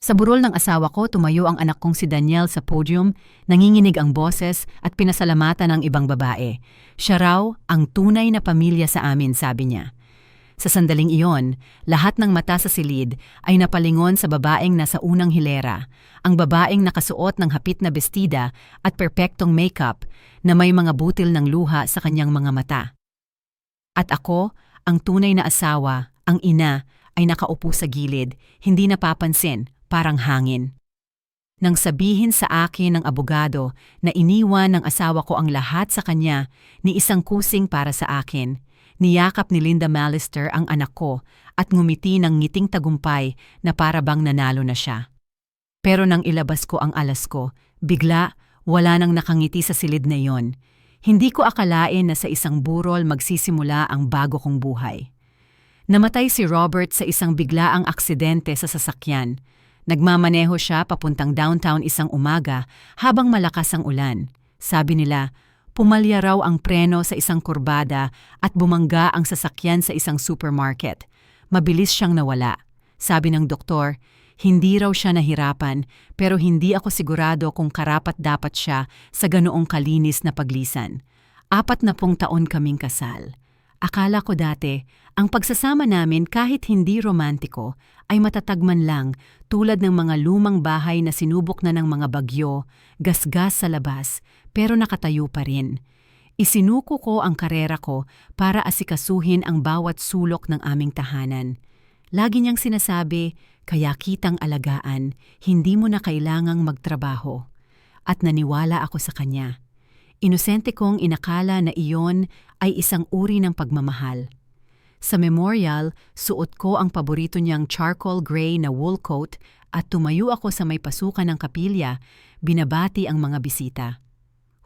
Sa burol ng asawa ko, tumayo ang anak kong si Daniel sa podium, nanginginig ang boses at pinasalamatan ng ibang babae. Siya raw ang tunay na pamilya sa amin, sabi niya. Sa sandaling iyon, lahat ng mata sa silid ay napalingon sa babaeng nasa unang hilera, ang babaeng nakasuot ng hapit na bestida at perpektong makeup na may mga butil ng luha sa kanyang mga mata. At ako, ang tunay na asawa, ang ina, ay nakaupo sa gilid, hindi napapansin, parang hangin. Nang sabihin sa akin ng abogado na iniwan ng asawa ko ang lahat sa kanya ni isang kusing para sa akin, niyakap ni Linda Mallister ang anak ko at ngumiti ng ngiting tagumpay na para bang nanalo na siya. Pero nang ilabas ko ang alas ko, bigla wala nang nakangiti sa silid na iyon. Hindi ko akalain na sa isang burol magsisimula ang bago kong buhay. Namatay si Robert sa isang biglaang aksidente sa sasakyan. Nagmamaneho siya papuntang downtown isang umaga habang malakas ang ulan. Sabi nila, pumalya raw ang preno sa isang kurbada at bumangga ang sasakyan sa isang supermarket. Mabilis siyang nawala. Sabi ng doktor, hindi raw siya nahirapan pero hindi ako sigurado kung karapat-dapat siya sa ganoong kalinis na paglisan. 40 taon kaming kasal. Akala ko dati, ang pagsasama namin kahit hindi romantiko ay matatag man lang tulad ng mga lumang bahay na sinubok na ng mga bagyo, gasgas sa labas, pero nakatayo pa rin. Isinuko ko ang karera ko para asikasuhin ang bawat sulok ng aming tahanan. Lagi niyang sinasabi, kaya kitang alagaan, hindi mo na kailangang magtrabaho. At naniwala ako sa kanya. Inosente kong inakala na iyon ay isang uri ng pagmamahal. Sa memorial, suot ko ang paborito niyang charcoal gray na wool coat at tumayo ako sa may pasukan ng kapilya, binabati ang mga bisita.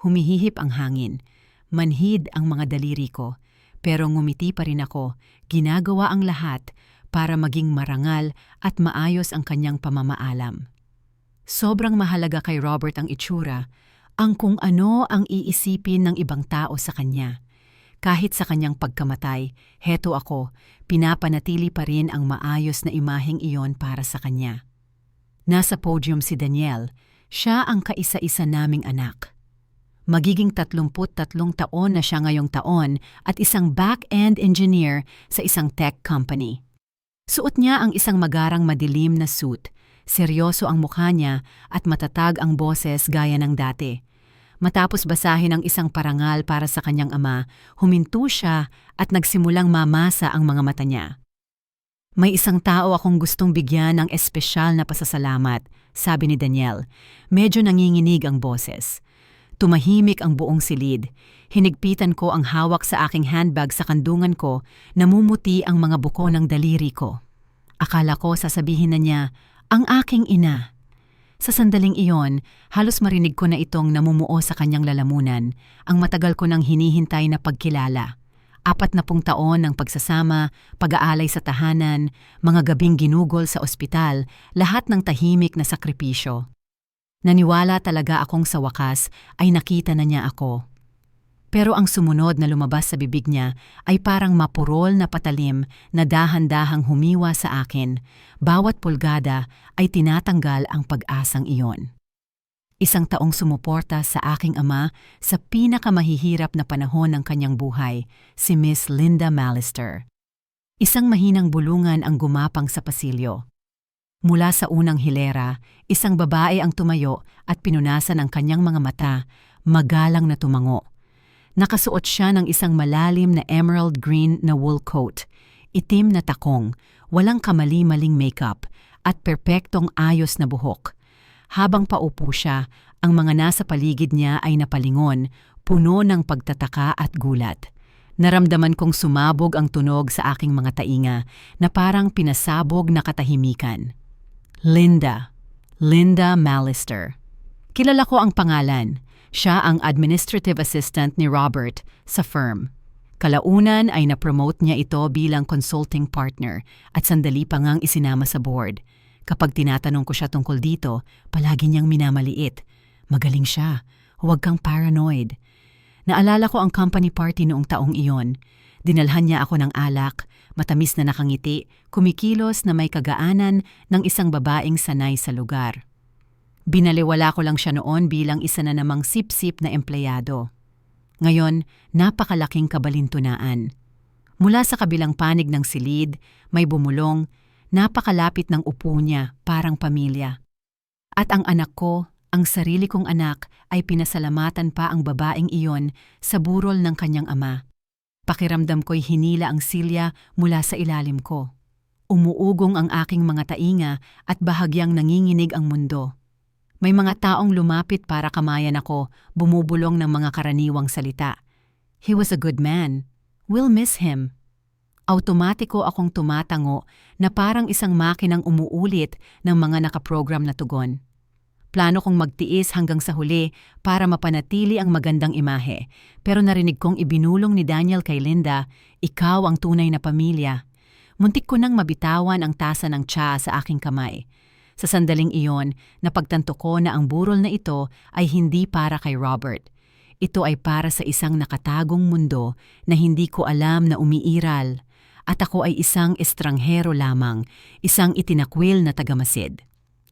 Humihihip ang hangin, manhid ang mga daliri ko, pero ngumiti pa rin ako, ginagawa ang lahat para maging marangal at maayos ang kanyang pamamaalam. Sobrang mahalaga kay Robert ang itsura, ang kung ano ang iisipin ng ibang tao sa kanya. Kahit sa kanyang pagkamatay, heto ako, pinapanatili pa rin ang maayos na imaheng iyon para sa kanya. Nasa podium si Daniel, siya ang kaisa-isa naming anak. Magiging 33 taon na siya ngayong taon at isang back-end engineer sa isang tech company. Suot niya ang isang magarang madilim na suit. Seryoso ang mukha niya at matatag ang boses gaya ng dati. Matapos basahin ang isang parangal para sa kanyang ama, huminto siya at nagsimulang mamasa ang mga mata niya. May isang tao akong gustong bigyan ng espesyal na pasasalamat, sabi ni Daniel. Medyo nanginginig ang boses. Tumahimik ang buong silid. Hinigpitan ko ang hawak sa aking handbag sa kandungan ko, namumuti ang mga buko ng daliri ko. Akala ko sasabihin na niya, ang aking ina. Sa sandaling iyon, halos marinig ko na itong namumuo sa kanyang lalamunan, ang matagal ko nang hinihintay na pagkilala. 40 taon ng pagsasama, pag-aalay sa tahanan, mga gabing ginugol sa ospital, lahat ng tahimik na sakripisyo. Naniwala talaga akong sa wakas ay nakita na niya ako. Pero ang sumunod na lumabas sa bibig niya ay parang mapurol na patalim na dahan-dahang humiwa sa akin. Bawat pulgada ay tinatanggal ang pag-asang iyon. Isang taong sumuporta sa aking ama sa pinakamahihirap na panahon ng kanyang buhay, si Miss Linda Mallister. Isang mahinang bulungan ang gumapang sa pasilyo. Mula sa unang hilera, isang babae ang tumayo at pinunasan ang kanyang mga mata, magalang na tumango. Nakasuot siya ng isang malalim na emerald green na wool coat, itim na takong, walang kamali-maling makeup, at perpektong ayos na buhok. Habang paupo siya, ang mga nasa paligid niya ay napalingon, puno ng pagtataka at gulat. Naramdaman kong sumabog ang tunog sa aking mga tainga na parang pinasabog na katahimikan. Linda Mallister. Kilala ko ang pangalan. Siya ang administrative assistant ni Robert sa firm. Kalaunan ay na-promote niya ito bilang consulting partner at sandali pa ngang isinama sa board. Kapag tinatanong ko siya tungkol dito, palagi niyang minamaliit. Magaling siya, huwag kang paranoid. Naalala ko ang company party noong taong iyon. Dinalhan niya ako ng alak, matamis na nakangiti, kumikilos na may kagaanan ng isang babaeng sanay sa lugar. Binaliwala ko lang siya noon bilang isa na namang sip-sip na empleyado. Ngayon, napakalaking kabalintunaan. Mula sa kabilang panig ng silid, may bumulong, napakalapit ng upo niya, parang pamilya. At ang anak ko, ang sarili kong anak, ay pinasalamatan pa ang babaeng iyon sa burol ng kanyang ama. Pakiramdam ko'y hinila ang silya mula sa ilalim ko. Umuugong ang aking mga tainga at bahagyang nanginginig ang mundo. May mga taong lumapit para kamayan ako, bumubulong ng mga karaniwang salita. He was a good man. We'll miss him. Automatiko akong tumatango na parang isang makinang umuulit ng mga nakaprogram na tugon. Plano kong magtiis hanggang sa huli para mapanatili ang magandang imahe, pero narinig kong ibinulong ni Daniel kay Linda, ikaw ang tunay na pamilya. Muntik ko nang mabitawan ang tasa ng tsa sa aking kamay. Sa sandaling iyon, napagtanto ko na ang burol na ito ay hindi para kay Robert. Ito ay para sa isang nakatagong mundo na hindi ko alam na umiiral. At ako ay isang estranghero lamang, isang itinakwil na tagamasid.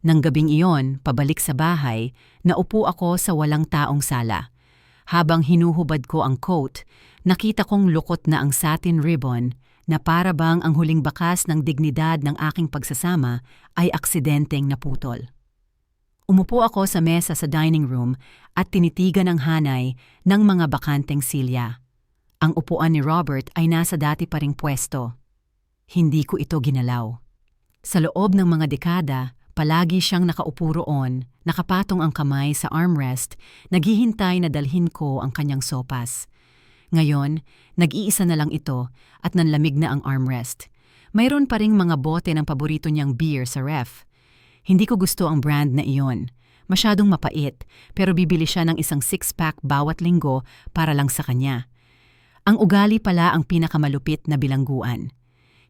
Nang gabing iyon, pabalik sa bahay, naupo ako sa walang taong sala. Habang hinuhubad ko ang coat, nakita kong lukot na ang satin ribbon na para bang ang huling bakas ng dignidad ng aking pagsasama ay aksidenteng naputol. Umupo ako sa mesa sa dining room at tinitigan ang hanay ng mga bakanteng silya. Ang upuan ni Robert ay nasa dati pa ring pwesto. Hindi ko ito ginalaw. Sa loob ng mga dekada, palagi siyang nakaupo roon, nakapatong ang kamay sa armrest, naghihintay na dalhin ko ang kanyang sopas. Ngayon, nag-iisa na lang ito at nanlamig na ang armrest. Mayroon pa ring mga bote ng paborito niyang beer sa ref. Hindi ko gusto ang brand na iyon. Masyadong mapait, pero bibili siya ng isang 6-pack bawat linggo para lang sa kanya. Ang ugali pala ang pinakamalupit na bilangguan.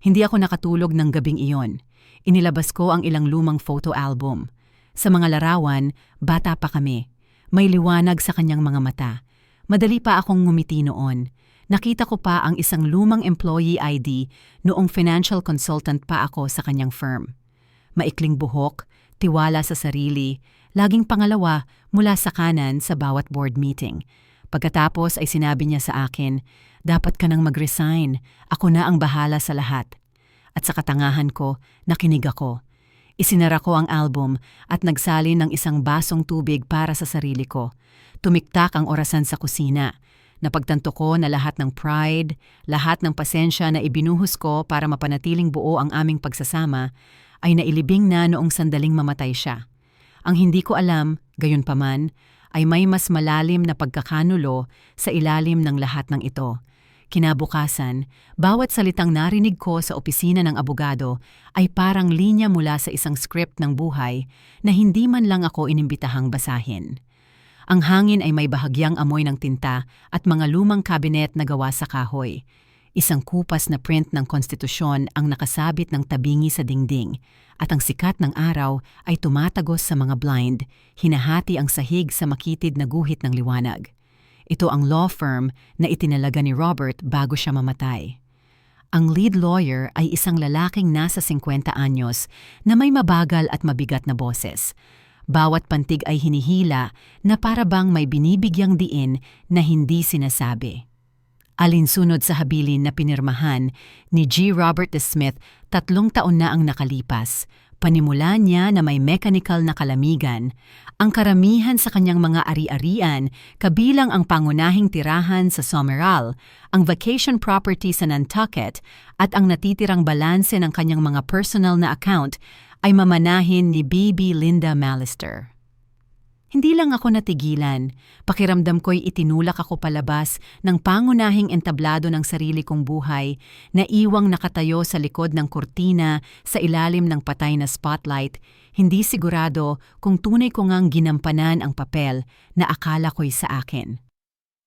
Hindi ako nakatulog ng gabing iyon. Inilabas ko ang ilang lumang photo album. Sa mga larawan, bata pa kami. May liwanag sa kanyang mga mata. Madali pa akong ngumiti noon. Nakita ko pa ang isang lumang employee ID noong financial consultant pa ako sa kanyang firm. Maikling buhok, tiwala sa sarili, laging pangalawa mula sa kanan sa bawat board meeting. Pagkatapos ay sinabi niya sa akin, dapat ka nang mag-resign, ako na ang bahala sa lahat. At sa katangahan ko, nakinig ako. Isinara ko ang album at nagsalin ng isang basong tubig para sa sarili ko. Tumiktak ang orasan sa kusina. Napagtanto ko na lahat ng pride, lahat ng pasensya na ibinuhos ko para mapanatiling buo ang aming pagsasama, ay nailibing na noong sandaling mamatay siya. Ang hindi ko alam, gayunpaman, ay may mas malalim na pagkakanulo sa ilalim ng lahat ng ito. Kinabukasan, bawat salitang narinig ko sa opisina ng abogado ay parang linya mula sa isang script ng buhay na hindi man lang ako inimbitahang basahin. Ang hangin ay may bahagyang amoy ng tinta at mga lumang kabinet na gawa sa kahoy. Isang kupas na print ng konstitusyon ang nakasabit ng tabingi sa dingding at ang sikat ng araw ay tumatagos sa mga blind, hinahati ang sahig sa makitid na guhit ng liwanag. Ito ang law firm na itinalaga ni Robert bago siya mamatay. Ang lead lawyer ay isang lalaking nasa 50 anyos na may mabagal at mabigat na boses. Bawat pantig ay hinihila na para bang may binibigyang diin na hindi sinasabi. Alinsunod sa habilin na pinirmahan ni G. Robert de Smith, 3 taon na ang nakalipas. Panimula niya na may mechanical na kalamigan, ang karamihan sa kanyang mga ari-arian kabilang ang pangunahing tirahan sa Someral, ang vacation property sa Nantucket at ang natitirang balanse ng kanyang mga personal na account ay mamanahin ni Baby Linda Mallister. Hindi lang ako natigilan, pakiramdam ko'y itinulak ako palabas ng pangunahing entablado ng sarili kong buhay na iwang nakatayo sa likod ng kurtina sa ilalim ng patay na spotlight, hindi sigurado kung tunay ko ngang ginampanan ang papel na akala ko'y sa akin.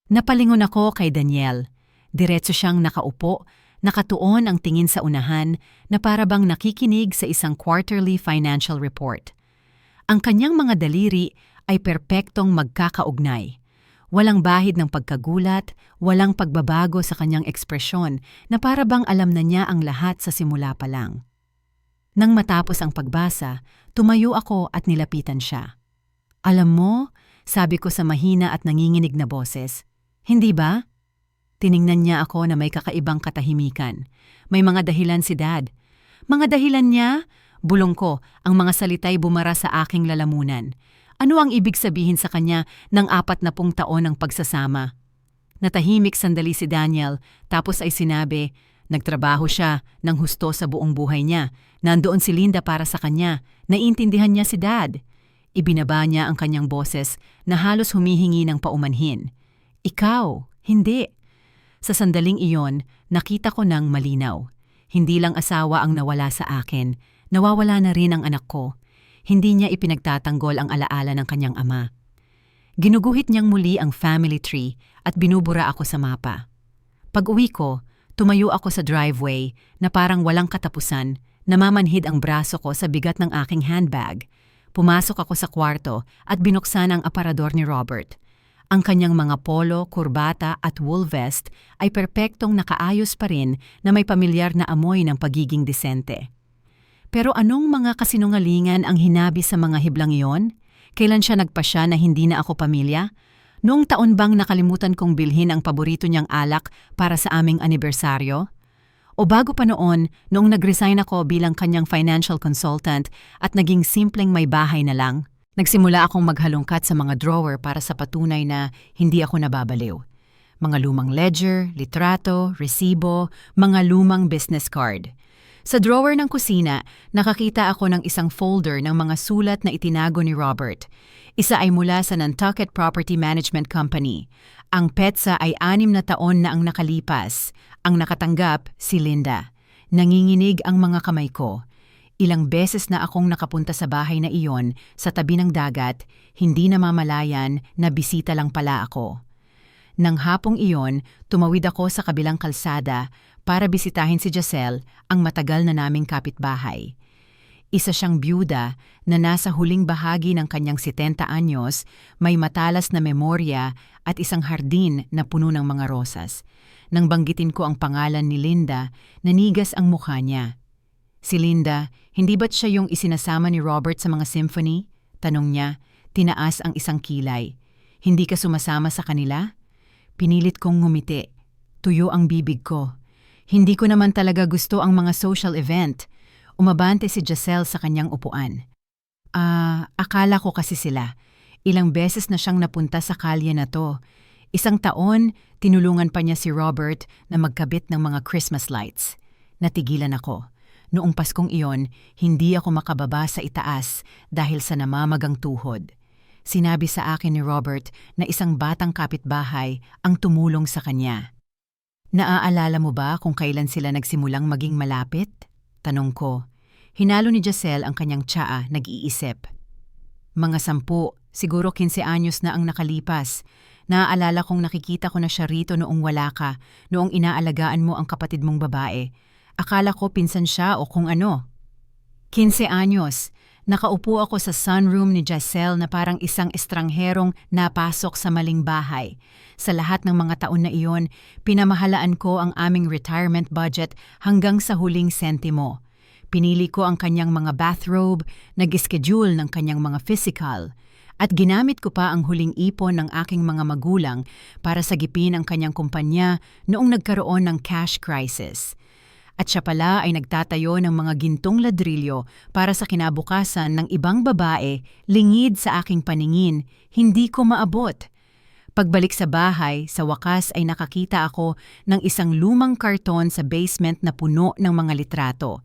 Napalingon ako kay Daniel. Diretso siyang nakaupo, nakatuon ang tingin sa unahan na para bang nakikinig sa isang quarterly financial report. Ang kanyang mga daliri ay perpektong magkakaugnay. Walang bahid ng pagkagulat, walang pagbabago sa kanyang ekspresyon na para bang alam na niya ang lahat sa simula pa lang. Nang matapos ang pagbasa, tumayo ako at nilapitan siya. "Alam mo," sabi ko sa mahina at nanginginig na boses, "hindi ba?" Tiningnan niya ako na may kakaibang katahimikan. "May mga dahilan si Dad." "Mga dahilan niya?" Bulong ko, ang mga salitay bumara sa aking lalamunan. Ano ang ibig sabihin sa kanya ng 40 taon ng pagsasama? Natahimik sandali si Daniel, tapos ay sinabi, nagtrabaho siya ng husto sa buong buhay niya. Nandoon si Linda para sa kanya. Naiintindihan niya si Dad. Ibinaba niya ang kanyang boses na halos humihingi ng paumanhin. "Ikaw, hindi." Sa sandaling iyon, nakita ko ng malinaw. Hindi lang asawa ang nawala sa akin, nawawala na rin ang anak ko. Hindi niya ipinagtatanggol ang alaala ng kanyang ama. Ginuguhit niyang muli ang family tree at binubura ako sa mapa. Pag-uwi ko, tumayo ako sa driveway na parang walang katapusan, namamanhid ang braso ko sa bigat ng aking handbag. Pumasok ako sa kwarto at binuksan ang aparador ni Robert. Ang kanyang mga polo, kurbata at wool vest ay perpektong nakaayos pa rin na may pamilyar na amoy ng pagiging disente. Pero anong mga kasinungalingan ang hinabi sa mga hiblang iyon? Kailan siya nagpasya na hindi na ako pamilya? Noong taon bang nakalimutan kong bilhin ang paborito niyang alak para sa aming anibersaryo? O bago pa noon, noong nag-resign ako bilang kanyang financial consultant at naging simpleng may bahay na lang? Nagsimula akong maghalongkat sa mga drawer para sa patunay na hindi ako nababaliw. Mga lumang ledger, litrato, resibo, mga lumang business card. Sa drawer ng kusina, nakakita ako ng isang folder ng mga sulat na itinago ni Robert. Isa ay mula sa Nantucket Property Management Company. Ang petsa ay 6 na taon na ang nakalipas. Ang nakatanggap, si Linda. Nanginginig ang mga kamay ko. Ilang beses na akong nakapunta sa bahay na iyon sa tabi ng dagat, hindi namamalayan na bisita lang pala ako. Nang hapong iyon, tumawid ako sa kabilang kalsada para bisitahin si Giselle, ang matagal na naming kapitbahay. Isa siyang byuda na nasa huling bahagi ng kanyang 70 anyos, may matalas na memorya at isang hardin na puno ng mga rosas. Nang banggitin ko ang pangalan ni Linda, nanigas ang mukha niya. "Si Linda, hindi ba't siya yung isinasama ni Robert sa mga symphony?" Tanong niya, tinaas ang isang kilay. "Hindi ka sumasama sa kanila?" Pinilit kong ngumiti. Tuyo ang bibig ko. Hindi ko naman talaga gusto ang mga social event. Umabante si Giselle sa kanyang upuan. Akala ko kasi sila. Ilang beses na siyang napunta sa kalye na to. Isang taon, tinulungan pa niya si Robert na magkabit ng mga Christmas lights. Natigilan ako. Noong Paskong iyon, hindi ako makababa sa itaas dahil sa namamagang tuhod. Sinabi sa akin ni Robert na isang batang kapitbahay ang tumulong sa kanya. "Naaalala mo ba kung kailan sila nagsimulang maging malapit?" Tanong ko. Hinalo ni Giselle ang kanyang tsaa, nag-iisip. "Mga 10, siguro 15 anyos na ang nakalipas. Naaalala kong nakikita ko na siya rito noong wala ka, noong inaalagaan mo ang kapatid mong babae. Akala ko pinsan siya o kung ano." 15 anyos. Nakaupo ako sa sunroom ni Giselle na parang isang estrangherong napasok sa maling bahay. Sa lahat ng mga taon na iyon, pinamahalaan ko ang aming retirement budget hanggang sa huling sentimo. Pinili ko ang kanyang mga bathrobe, nag-schedule ng kanyang mga physical, at ginamit ko pa ang huling ipon ng aking mga magulang para sagipin ang kanyang kumpanya noong nagkaroon ng cash crisis. At siya pala ay nagtatayo ng mga gintong ladrilyo para sa kinabukasan ng ibang babae, lingid sa aking paningin, hindi ko maabot. Pagbalik sa bahay, sa wakas ay nakakita ako ng isang lumang karton sa basement na puno ng mga litrato.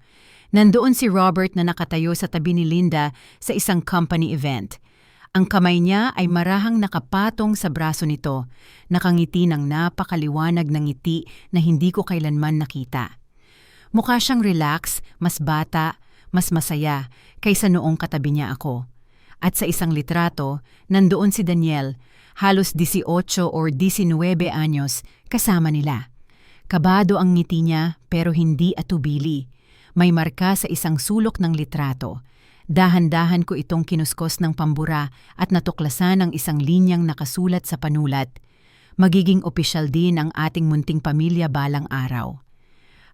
Nandoon si Robert na nakatayo sa tabi ni Linda sa isang company event. Ang kamay niya ay marahang nakapatong sa braso nito, nakangiti ng napakaliwanag ng ngiti na hindi ko kailanman nakita. Mukha siyang relax, mas bata, mas masaya kaysa noong katabi niya ako. At sa isang litrato, nandoon si Daniel, halos 18 or 19 anyos, kasama nila. Kabado ang ngiti niya pero hindi atubili. May marka sa isang sulok ng litrato. Dahan-dahan ko itong kinuskos ng pambura at natuklasan ang isang linyang nakasulat sa panulat. Magiging opisyal din ang ating munting pamilya balang araw.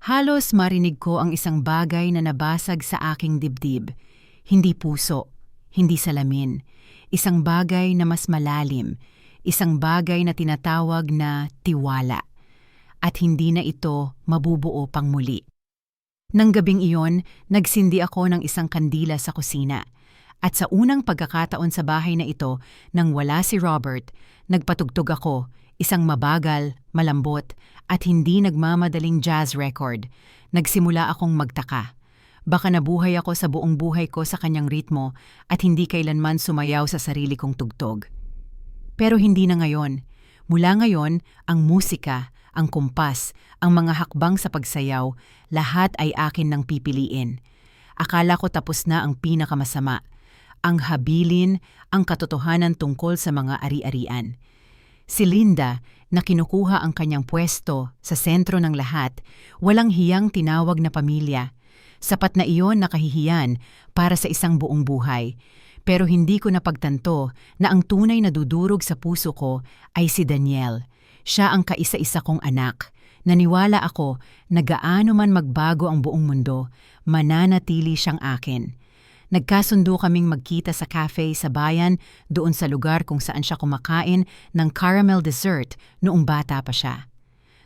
Halos marinig ko ang isang bagay na nabasag sa aking dibdib. Hindi puso, hindi salamin. Isang bagay na mas malalim. Isang bagay na tinatawag na tiwala. At hindi na ito mabubuo pang muli. Nang gabing iyon, nagsindi ako ng isang kandila sa kusina. At sa unang pagkakataon sa bahay na ito, nang wala si Robert, nagpatugtog ako, isang mabagal, malambot, at hindi nagmamadaling jazz record. Nagsimula akong magtaka. Baka nabuhay ako sa buong buhay ko sa kanyang ritmo at hindi kailanman sumayaw sa sarili kong tugtog. Pero hindi na ngayon. Mula ngayon, ang musika, ang kumpas, ang mga hakbang sa pagsayaw, lahat ay akin nang pipiliin. Akala ko tapos na ang pinakamasama, ang habilin, ang katotohanan tungkol sa mga ari-arian. Si Linda, na kinukuha ang kanyang pwesto sa sentro ng lahat, walang hiyang tinawag na pamilya. Sapat na iyon na kahihiyan para sa isang buong buhay. Pero hindi ko napagtanto na ang tunay na dudurog sa puso ko ay si Daniel. Siya ang kaisa-isa kong anak. Naniwala ako na gaano man magbago ang buong mundo, mananatili siyang akin. Nagkasundo kaming magkita sa cafe sa bayan doon sa lugar kung saan siya kumakain ng caramel dessert noong bata pa siya.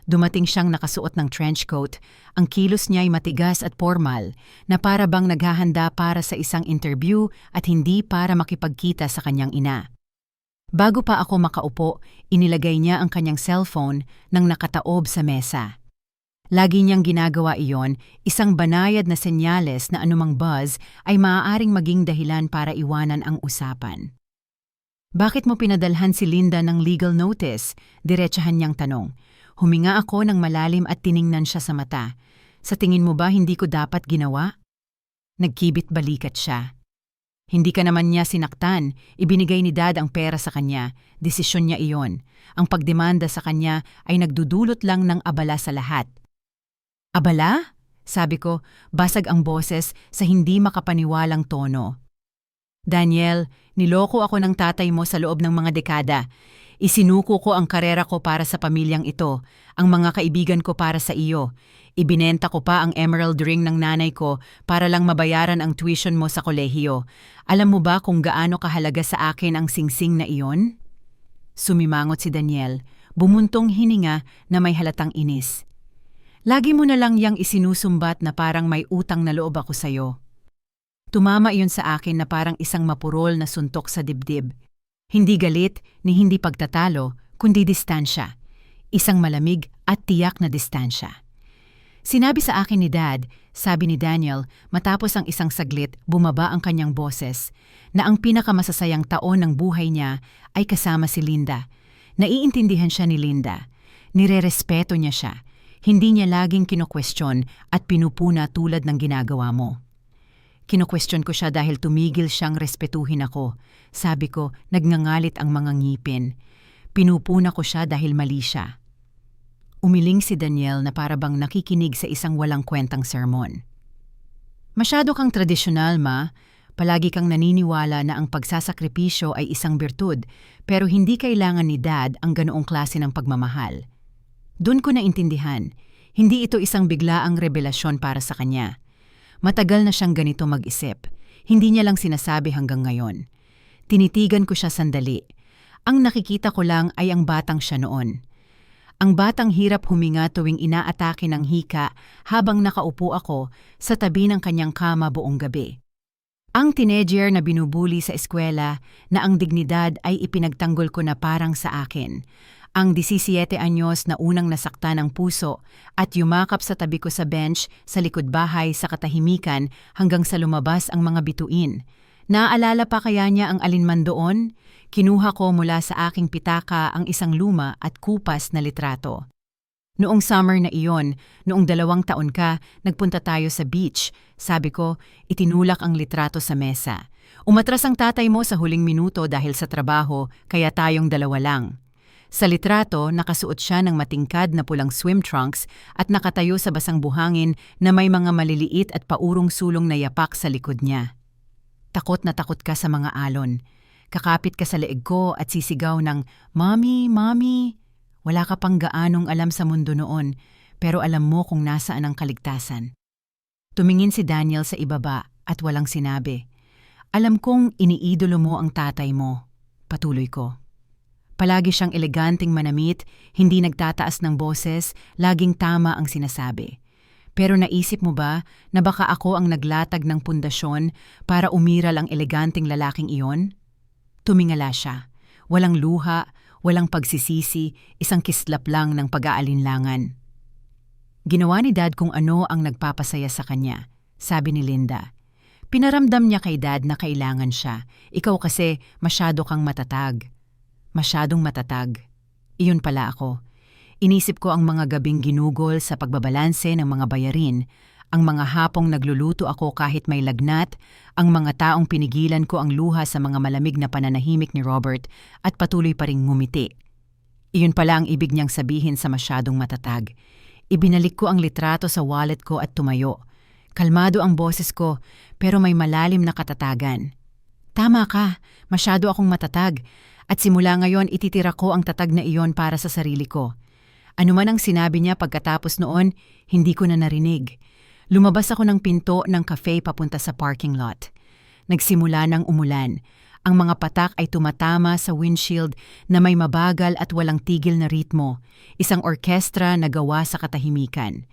Dumating siyang nakasuot ng trench coat, ang kilos niya ay matigas at formal na para bang naghahanda para sa isang interview at hindi para makipagkita sa kanyang ina. Bago pa ako makaupo, inilagay niya ang kanyang cellphone nang nakataob sa mesa. Lagi niyang ginagawa iyon, isang banayad na senyales na anumang buzz ay maaaring maging dahilan para iwanan ang usapan. Bakit mo pinadalhan si Linda ng legal notice? Diretsahan niyang tanong. Huminga ako ng malalim at tiningnan siya sa mata. Sa tingin mo ba hindi ko dapat ginawa? Nagkibit balikat siya. Hindi ka naman niya sinaktan, ibinigay ni Dad ang pera sa kanya, desisyon niya iyon. Ang pagdemanda sa kanya ay nagdudulot lang ng abala sa lahat. Abala? Sabi ko, basag ang boses sa hindi makapaniwalang tono. Daniel, niloko ako ng tatay mo sa loob ng mga dekada. Isinuko ko ang karera ko para sa pamilyang ito, ang mga kaibigan ko para sa iyo. Ibinenta ko pa ang emerald ring ng nanay ko para lang mabayaran ang tuition mo sa kolehiyo. Alam mo ba kung gaano kahalaga sa akin ang singsing na iyon? Sumimangot si Daniel, bumuntong hininga na may halatang inis. Lagi mo na lang yang isinusumbat na parang may utang na loob ako sa'yo. Tumama iyon sa akin na parang isang mapurol na suntok sa dibdib. Hindi galit ni hindi pagtatalo, kundi distansya. Isang malamig at tiyak na distansya. Sinabi sa akin ni Dad, sabi ni Daniel, matapos ang isang saglit, bumaba ang kanyang boses, na ang pinakamasasayang taon ng buhay niya ay kasama si Linda. Naiintindihan siya ni Linda. Nirerespeto niya siya. Hindi niya laging kinokwestiyon at pinupuna tulad ng ginagawa mo. Kinokwestiyon ko siya dahil tumigil siyang respetuhin ako. Sabi ko, nagngangalit ang mga ngipin. Pinupuna ko siya dahil mali siya. Umiling si Daniel na para bang nakikinig sa isang walang kwentang sermon. Masyado kang tradisyonal, Ma. Palagi kang naniniwala na ang pagsasakripisyo ay isang birtud, pero hindi kailangan ni Dad ang ganoong klase ng pagmamahal. Doon ko naintindihan, hindi ito isang biglaang revelasyon para sa kanya. Matagal na siyang ganito mag-isip. Hindi niya lang sinasabi hanggang ngayon. Tinitigan ko siya sandali. Ang nakikita ko lang ay ang batang siya noon. Ang batang hirap huminga tuwing inaatake ng hika habang nakaupo ako sa tabi ng kanyang kama buong gabi. Ang teenager na binubuli sa eskwela na ang dignidad ay ipinagtanggol ko na parang sa akin. Ang 17 anyos na unang nasakta ng puso at yumakap sa tabi ko sa bench sa likod bahay sa katahimikan hanggang sa lumabas ang mga bituin. Naaalala pa kaya niya ang alinman doon? Kinuha ko mula sa aking pitaka ang isang luma at kupas na litrato. Noong summer na iyon, noong 2 taon ka, nagpunta tayo sa beach. Sabi ko, itinulak ang litrato sa mesa. Umatras ang tatay mo sa huling minuto dahil sa trabaho, kaya tayong 2 lang. Sa litrato, nakasuot siya ng matingkad na pulang swim trunks at nakatayo sa basang buhangin na may mga maliliit at paurong sulong na yapak sa likod niya. Takot na takot ka sa mga alon. Kakapit ka sa leeg ko at sisigaw ng, "Mommy, Mommy!" Wala ka pang gaanong alam sa mundo noon, pero alam mo kung nasaan ang kaligtasan. Tumingin si Daniel sa ibaba at walang sinabi. "Alam kong iniidolo mo ang tatay mo." Patuloy ko. Palagi siyang eleganteng manamit, hindi nagtataas ng boses, laging tama ang sinasabi. Pero naisip mo ba na baka ako ang naglatag ng pundasyon para umiral ang eleganteng lalaking iyon? Tumingala siya. Walang luha, walang pagsisisi, isang kislap lang ng pag-aalinlangan. Ginawa ni Dad kung ano ang nagpapasaya sa kanya, sabi ni Linda. Pinaramdam niya kay Dad na kailangan siya. Ikaw kasi masyado kang matatag. Masyadong matatag. Iyon pala ako. Inisip ko ang mga gabing ginugol sa pagbabalanse ng mga bayarin, ang mga hapong nagluluto ako kahit may lagnat, ang mga taong pinigilan ko ang luha sa mga malamig na pananahimik ni Robert at patuloy pa ring ngumiti. Iyon pala ang ibig niyang sabihin sa masyadong matatag. Ibinalik ko ang litrato sa wallet ko at tumayo. Kalmado ang boses ko, pero may malalim na katatagan. Tama ka, masyado akong matatag, at simula ngayon ititira ko ang tatag na iyon para sa sarili ko. Ano man ang sinabi niya pagkatapos noon, hindi ko na narinig. Lumabas ako ng pinto ng cafe papunta sa parking lot. Nagsimula ng umulan. Ang mga patak ay tumatama sa windshield na may mabagal at walang tigil na ritmo, isang orkestra na gawa sa katahimikan.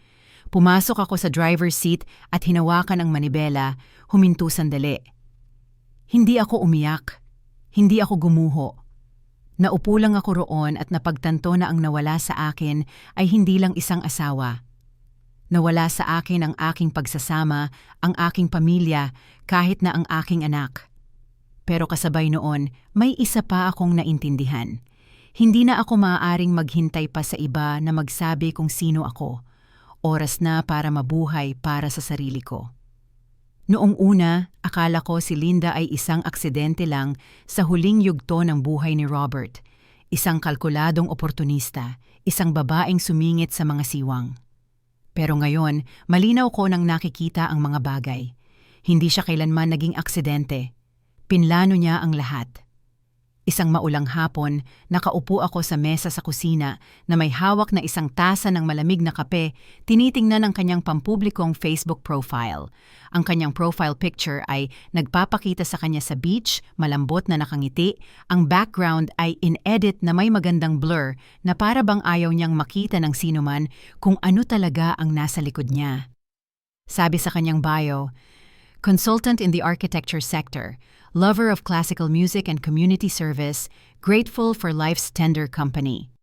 Pumasok ako sa driver's seat at hinawakan ang manibela, huminto sandali. Hindi ako umiyak. Hindi ako gumuho. Naupo lang ako roon at napagtanto na ang nawala sa akin ay hindi lang isang asawa. Nawala sa akin ang aking pagsasama, ang aking pamilya, kahit na ang aking anak. Pero kasabay noon, may isa pa akong naintindihan. Hindi na ako maaaring maghintay pa sa iba na magsabi kung sino ako. Oras na para mabuhay para sa sarili ko. Noong una, akala ko si Linda ay isang aksidente lang sa huling yugto ng buhay ni Robert. Isang kalkuladong oportunista, isang babaeng sumingit sa mga siwang. Pero ngayon, malinaw ko nang nakikita ang mga bagay. Hindi siya kailanman naging aksidente. Pinlano niya ang lahat. Isang maulang hapon, nakaupo ako sa mesa sa kusina na may hawak na isang tasa ng malamig na kape, tinitingnan ang kanyang pampublikong Facebook profile. Ang kanyang profile picture ay nagpapakita sa kanya sa beach, malambot na nakangiti. Ang background ay in-edit na may magandang blur na para bang ayaw niyang makita ng sinuman kung ano talaga ang nasa likod niya. Sabi sa kanyang bio, consultant in the architecture sector, lover of classical music and community service, grateful for life's tender company.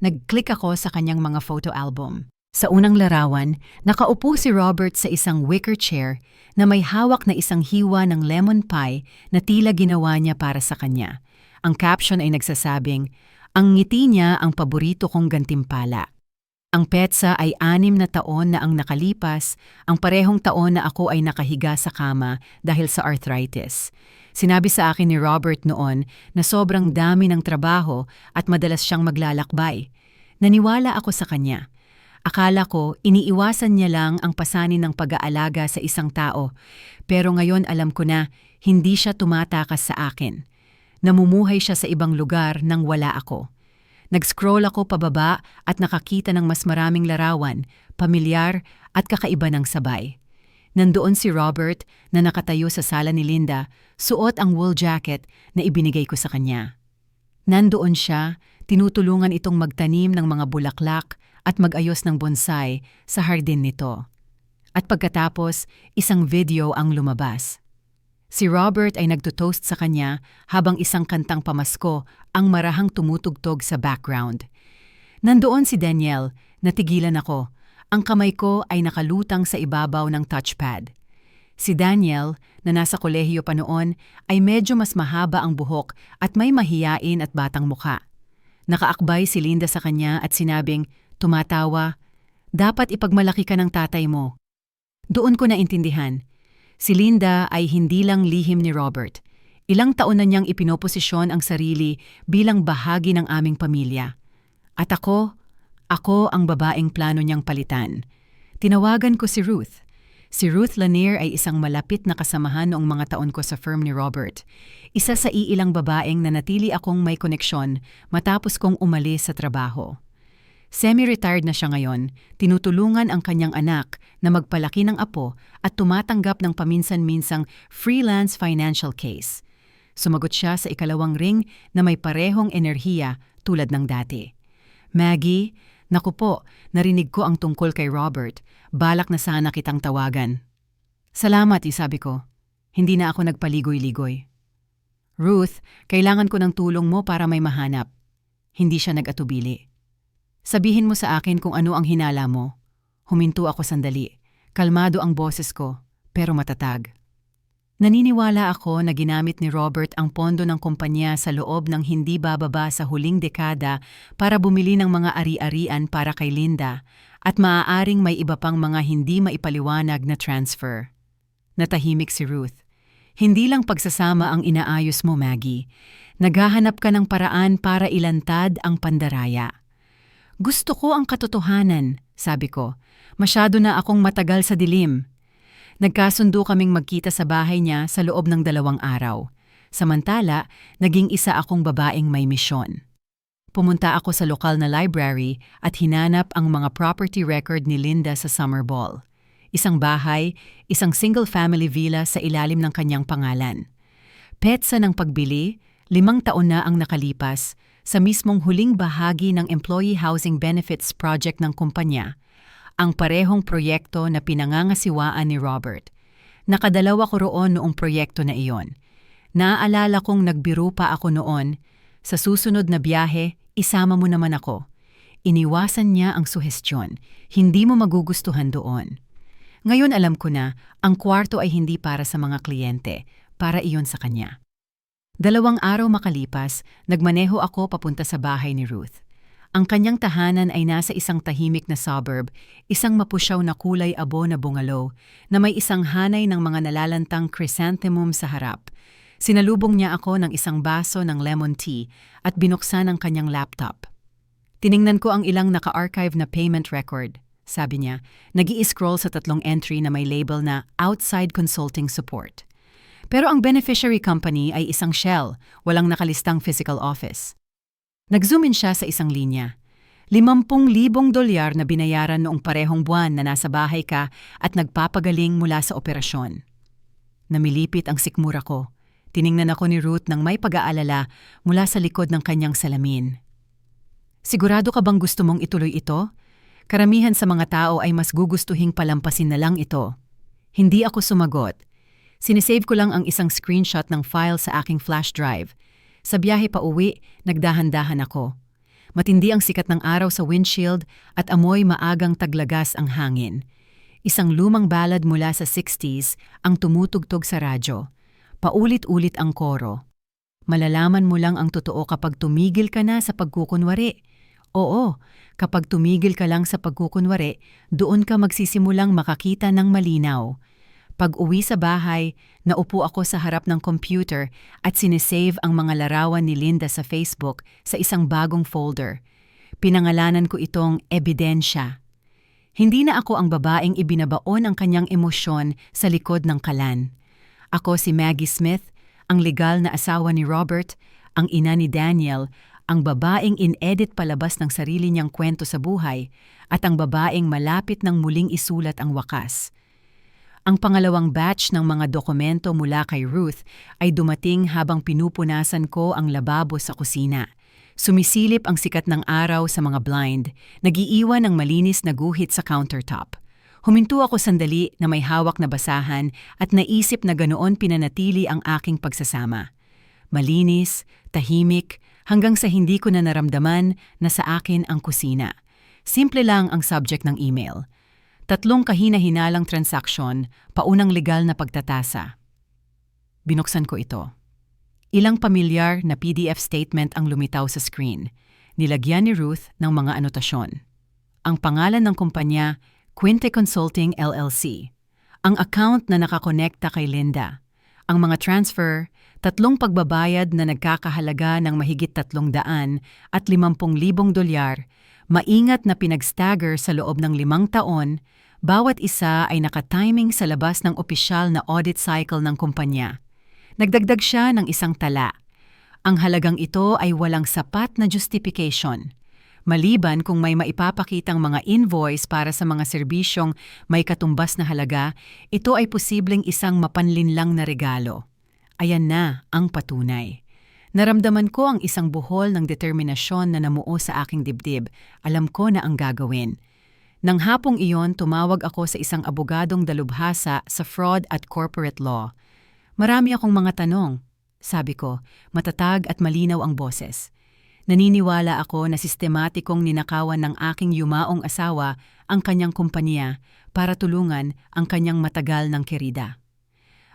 Nag-click ako sa kanyang mga photo album. Sa unang larawan, nakaupo si Robert sa isang wicker chair na may hawak na isang hiwa ng lemon pie na tila ginawa niya para sa kanya. Ang caption ay nagsasabing, "Ang ngiti niya ang paborito kong gantimpala." Ang petsa ay 6 na taon na ang nakalipas, ang parehong taon na ako ay nakahiga sa kama dahil sa arthritis. Sinabi sa akin ni Robert noon na sobrang dami ng trabaho at madalas siyang maglalakbay. Naniwala ako sa kanya. Akala ko iniiwasan niya lang ang pasanin ng pag-aalaga sa isang tao, pero ngayon alam ko na hindi siya tumatakas sa akin. Namumuhay siya sa ibang lugar nang wala ako. Nag-scroll ako pababa at nakakita ng mas maraming larawan, pamilyar at kakaiba ng sabay. Nandoon si Robert na nakatayo sa sala ni Linda, suot ang wool jacket na ibinigay ko sa kanya. Nandoon siya, tinutulungan itong magtanim ng mga bulaklak at mag-ayos ng bonsai sa hardin nito. At pagkatapos, isang video ang lumabas. Si Robert ay nagtutoast sa kanya habang isang kantang pamasko ang marahang tumutugtog sa background. Nandoon si Daniel, natigilan ako. Ang kamay ko ay nakalutang sa ibabaw ng touchpad. Si Daniel, na nasa kolehiyo pa noon, ay medyo mas mahaba ang buhok at may mahiyain at batang mukha. Nakaakbay si Linda sa kanya at sinabing, tumatawa, "Dapat ipagmalaki ka ng tatay mo." Doon ko naintindihan. Si Linda ay hindi lang lihim ni Robert. Ilang taon na niyang ipinoposisyon ang sarili bilang bahagi ng aming pamilya. At ako ang babaeng plano niyang palitan. Tinawagan ko si Ruth. Si Ruth Lanier ay isang malapit na kasamahan noong mga taon ko sa firm ni Robert. Isa sa iilang babaeng na natili akong may koneksyon matapos kong umalis sa trabaho. Semi-retired na siya ngayon, tinutulungan ang kanyang anak na magpalaki ng apo at tumatanggap ng paminsan-minsang freelance financial case. Sumagot siya sa ikalawang ring na may parehong enerhiya tulad ng dati. Maggie, naku po, narinig ko ang tungkol kay Robert. Balak na sana kitang tawagan. Salamat, sabi ko. Hindi na ako nagpaligoy-ligoy. Ruth, kailangan ko ng tulong mo para may mahanap. Hindi siya nag-atubili. Sabihin mo sa akin kung ano ang hinala mo. Huminto ako sandali. Kalmado ang boses ko, pero matatag. Naniniwala ako na ginamit ni Robert ang pondo ng kumpanya sa loob ng hindi bababa sa huling dekada para bumili ng mga ari-arian para kay Linda at maaaring may iba pang mga hindi maipaliwanag na transfer. Natahimik si Ruth. Hindi lang pagsasama ang inaayos mo, Maggie. Naghahanap ka ng paraan para ilantad ang pandaraya. Gusto ko ang katotohanan, sabi ko. Masyado na akong matagal sa dilim. Nagkasundo kaming magkita sa bahay niya sa loob ng 2 araw. Samantala, naging isa akong babaeng may misyon. Pumunta ako sa lokal na library at hinanap ang mga property record ni Linda sa Summer Ball. Isang bahay, isang single-family villa sa ilalim ng kanyang pangalan. Petsa ng pagbili, 5 taon na ang nakalipas, sa mismong huling bahagi ng Employee Housing Benefits Project ng kumpanya, ang parehong proyekto na pinangangasiwaan ni Robert. Nakadalawa ko roon noong proyekto na iyon. Naaalala kong nagbiro pa ako noon, sa susunod na biyahe, isama mo naman ako. Iniwasan niya ang suhestyon, hindi mo magugustuhan doon. Ngayon alam ko na, ang kwarto ay hindi para sa mga kliyente, para iyon sa kanya. 2 araw makalipas, nagmaneho ako papunta sa bahay ni Ruth. Ang kanyang tahanan ay nasa isang tahimik na suburb, isang mapusyaw na kulay abo na bungalow, na may isang hanay ng mga nalalantang chrysanthemum sa harap. Sinalubong niya ako ng isang baso ng lemon tea at binuksan ang kanyang laptop. Tiningnan ko ang ilang naka-archive na payment record. Sabi niya, nag-i-scroll sa 3 entry na may label na Outside Consulting Support. Pero ang beneficiary company ay isang shell, walang nakalistang physical office. Nag-zoom in siya sa isang linya. $50,000 na binayaran noong parehong buwan na nasa bahay ka at nagpapagaling mula sa operasyon. Namilipit ang sikmura ko. Tiningnan ako ni Ruth ng may pag-aalala mula sa likod ng kanyang salamin. Sigurado ka bang gusto mong ituloy ito? Karamihan sa mga tao ay mas gugustuhing palampasin na lang ito. Hindi ako sumagot. Sinisave ko lang ang isang screenshot ng file sa aking flash drive. Sa biyahe pa uwi, nagdahan-dahan ako. Matindi ang sikat ng araw sa windshield at amoy maagang taglagas ang hangin. Isang lumang ballad mula sa 60s ang tumutugtog sa radyo. Paulit-ulit ang koro. Malalaman mo lang ang totoo kapag tumigil ka na sa pagkukunwari. Oo, kapag tumigil ka lang sa pagkukunwari, doon ka magsisimulang makakita ng malinaw. Pag-uwi sa bahay, naupo ako sa harap ng computer at sinesave ang mga larawan ni Linda sa Facebook sa isang bagong folder. Pinangalanan ko itong ebidensya. Hindi na ako ang babaeng ibinabaon ang kanyang emosyon sa likod ng kalan. Ako si Maggie Smith, ang legal na asawa ni Robert, ang ina ni Daniel, ang babaeng in-edit palabas ng sarili niyang kwento sa buhay, at ang babaeng malapit ng muling isulat ang wakas. Ang pangalawang batch ng mga dokumento mula kay Ruth ay dumating habang pinupunasan ko ang lababo sa kusina. Sumisilip ang sikat ng araw sa mga blind, nag-iiwan ng malinis na guhit sa countertop. Huminto ako sandali na may hawak na basahan at naisip na ganoon pinanatili ang aking pagsasama. Malinis, tahimik, hanggang sa hindi ko na naramdaman na sa akin ang kusina. Simple lang ang subject ng email. 3 kahina-hinalang transaksyon, paunang legal na pagtatasa. Binuksan ko ito. Ilang pamilyar na PDF statement ang lumitaw sa screen. Nilagyan ni Ruth ng mga anotasyon. Ang pangalan ng kumpanya, Quinte Consulting LLC. Ang account na nakakonekta kay Linda. Ang mga transfer, 3 pagbabayad na nagkakahalaga ng mahigit 300 at $50,000, maingat na pinag-stagger sa loob ng 5 taon, Bawat isa ay nakatiming sa labas ng opisyal na audit cycle ng kumpanya. Nagdagdag siya ng isang tala. Ang halagang ito ay walang sapat na justification. Maliban kung may maipapakitang mga invoice para sa mga serbisyong may katumbas na halaga, ito ay posibleng isang mapanlinlang na regalo. Ayan na ang patunay. Naramdaman ko ang isang buhol ng determinasyon na namuo sa aking dibdib. Alam ko na ang gagawin. Nang hapong iyon, tumawag ako sa isang abogadong dalubhasa sa fraud at corporate law. Marami akong mga tanong. Sabi ko, matatag at malinaw ang boses. Naniniwala ako na sistematikong ninakawan ng aking yumaong asawa ang kanyang kumpanya para tulungan ang kanyang matagal ng kerida.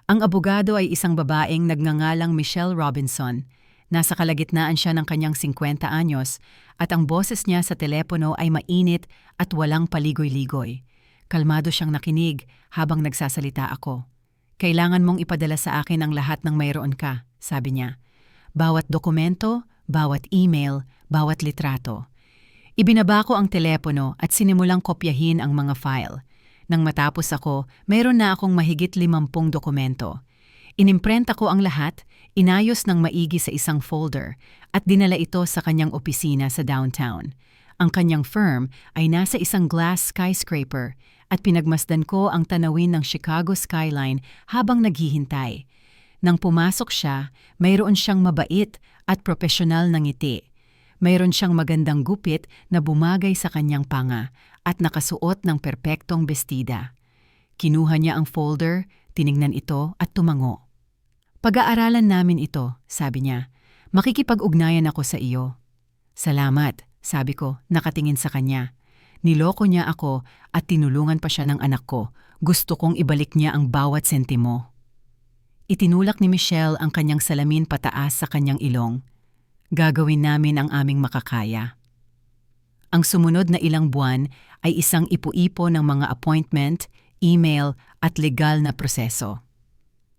Ang abogado ay isang babaeng nagngangalang Michelle Robinson. Nasa kalagitnaan siya ng kanyang 50 anyos at ang boses niya sa telepono ay mainit at walang paligoy-ligoy. Kalmado siyang nakinig habang nagsasalita ako. Kailangan mong ipadala sa akin ang lahat ng mayroon ka, sabi niya. Bawat dokumento, bawat email, bawat litrato. Ibinaba ko ang telepono at sinimulang kopyahin ang mga file. Nang matapos ako, mayroon na akong mahigit 50 dokumento. Inimprenta ko ang lahat, inayos ng maigi sa isang folder at dinala ito sa kanyang opisina sa downtown. Ang kanyang firm ay nasa isang glass skyscraper at pinagmasdan ko ang tanawin ng Chicago skyline habang naghihintay. Nang pumasok siya, mayroon siyang mabait at propesyonal na ngiti. Mayroon siyang magandang gupit na bumagay sa kanyang panga at nakasuot ng perpektong bestida. Kinuha niya ang folder, tiningnan ito at tumango. Pag-aaralan namin ito, sabi niya. Makikipag-ugnayan ako sa iyo. Salamat, sabi ko, nakatingin sa kanya. Niloko niya ako at tinulungan pa siya ng anak ko. Gusto kong ibalik niya ang bawat sentimo. Itinulak ni Michelle ang kanyang salamin pataas sa kanyang ilong. Gagawin namin ang aming makakaya. Ang sumunod na ilang buwan ay isang ipu-ipo ng mga appointment, email at legal na proseso.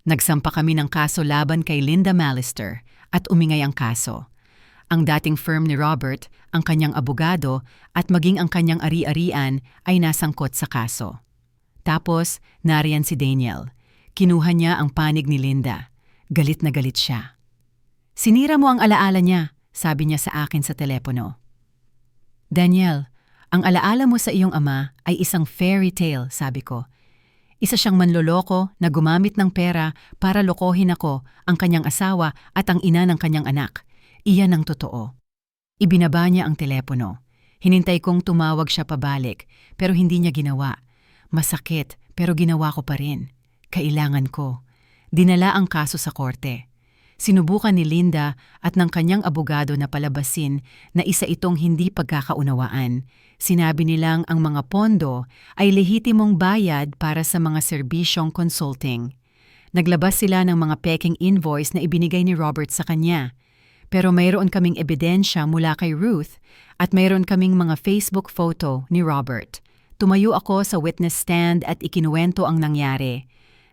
Nagsampa kami ng kaso laban kay Linda Mallister at umingay ang kaso. Ang dating firm ni Robert, ang kanyang abogado at maging ang kanyang ari-arian ay nasangkot sa kaso. Tapos, nariyan si Daniel. Kinuha niya ang panig ni Linda. Galit na galit siya. Sinira mo ang alaala niya, sabi niya sa akin sa telepono. Daniel, ang alaala mo sa iyong ama ay isang fairy tale, sabi ko. Isa siyang manloloko na gumamit ng pera para lokohin ako, ang kanyang asawa at ang ina ng kanyang anak. Iyan ang totoo. Ibinaba niya ang telepono. Hinintay kong tumawag siya pabalik, pero hindi niya ginawa. Masakit, pero ginawa ko pa rin. Kailangan ko. Dinala ang kaso sa korte. Sinubukan ni Linda at ng kanyang abogado na palabasin na isa itong hindi pagkakaunawaan. Sinabi nilang ang mga pondo ay lehitimong bayad para sa mga serbisyong consulting. Naglabas sila ng mga peking invoice na ibinigay ni Robert sa kanya. Pero mayroon kaming ebidensya mula kay Ruth at mayroon kaming mga Facebook photo ni Robert. Tumayo ako sa witness stand at ikinuwento ang nangyari.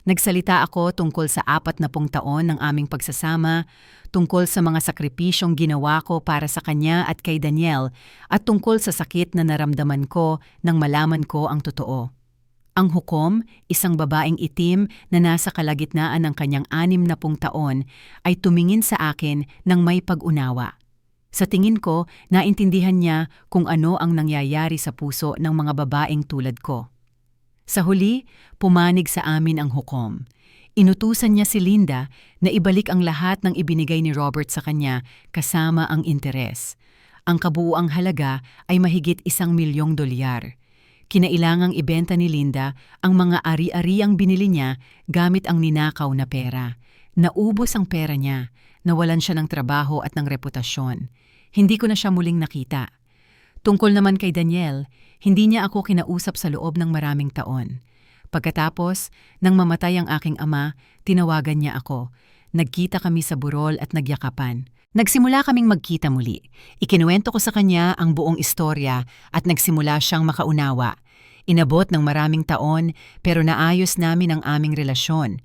Nagsalita ako tungkol sa 40 taon ng aming pagsasama, tungkol sa mga sakripisyong ginawa ko para sa kanya at kay Daniel, at tungkol sa sakit na naramdaman ko nang malaman ko ang totoo. Ang hukom, isang babaeng itim na nasa kalagitnaan ng kanyang 60 taon, ay tumingin sa akin ng may pag-unawa. Sa tingin ko, naintindihan niya kung ano ang nangyayari sa puso ng mga babaeng tulad ko. Sa huli, pumanig sa amin ang hukom. Inutusan niya si Linda na ibalik ang lahat ng ibinigay ni Robert sa kanya kasama ang interes. Ang kabuuang halaga ay mahigit $1,000,000. Kinailangang ibenta ni Linda ang mga ari-ariang binili niya gamit ang ninakaw na pera. Naubos ang pera niya, nawalan siya ng trabaho at ng reputasyon. Hindi ko na siya muling nakita. Tungkol naman kay Daniel, hindi niya ako kinausap sa loob ng maraming taon. Pagkatapos, nang mamatay ang aking ama, tinawagan niya ako. Nagkita kami sa burol at nagyakapan. Nagsimula kaming magkita muli. Ikinuwento ko sa kanya ang buong istorya at nagsimula siyang makaunawa. Inabot ng maraming taon pero naayos namin ang aming relasyon.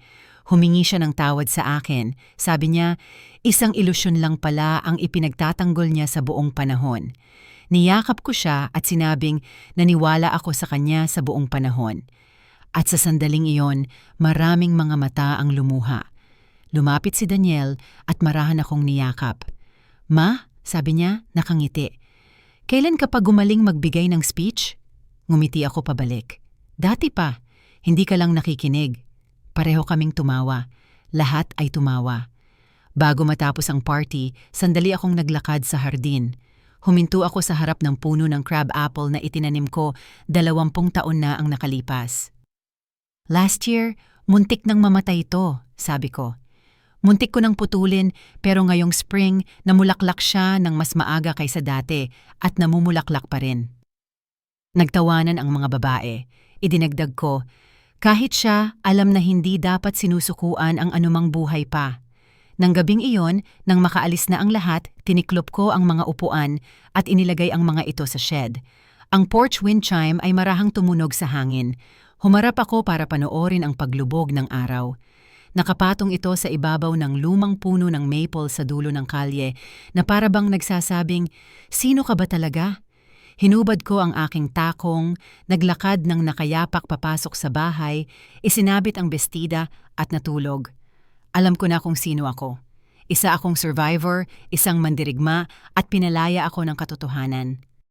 Humingi siya ng tawad sa akin. Sabi niya, isang ilusyon lang pala ang ipinagtatanggol niya sa buong panahon. Niyakap ko siya at sinabing naniwala ako sa kanya sa buong panahon. At sa sandaling iyon, maraming mga mata ang lumuha. Lumapit si Daniel at marahan akong niyakap. "Ma," sabi niya, nakangiti. "Kailan ka pa gumaling magbigay ng speech?" Ngumiti ako pabalik. "Dati pa, hindi ka lang nakikinig." Pareho kaming tumawa. Lahat ay tumawa. Bago matapos ang party, sandali akong naglakad sa hardin. Huminto ako sa harap ng puno ng crab apple na itinanim ko 20 taon na ang nakalipas. "Last year, muntik nang mamatay ito," sabi ko. "Muntik ko nang putulin pero ngayong spring namulaklak siya ng mas maaga kaysa dati at namumulaklak pa rin." Nagtawanan ang mga babae. Idinagdag ko, kahit siya alam na hindi dapat sinusukuan ang anumang buhay pa. Nang gabing iyon, nang makaalis na ang lahat, tiniklop ko ang mga upuan at inilagay ang mga ito sa shed. Ang porch wind chime ay marahang tumunog sa hangin. Humarap ako para panoorin ang paglubog ng araw. Nakapatong ito sa ibabaw ng lumang puno ng maple sa dulo ng kalye na parabang nagsasabing, "Sino ka ba talaga?" Hinubad ko ang aking takong, naglakad ng nakayapak papasok sa bahay, isinabit ang bestida at natulog. Alam ko na kung sino ako. Isa akong survivor, isang mandirigma at pinalaya ako ng katotohanan.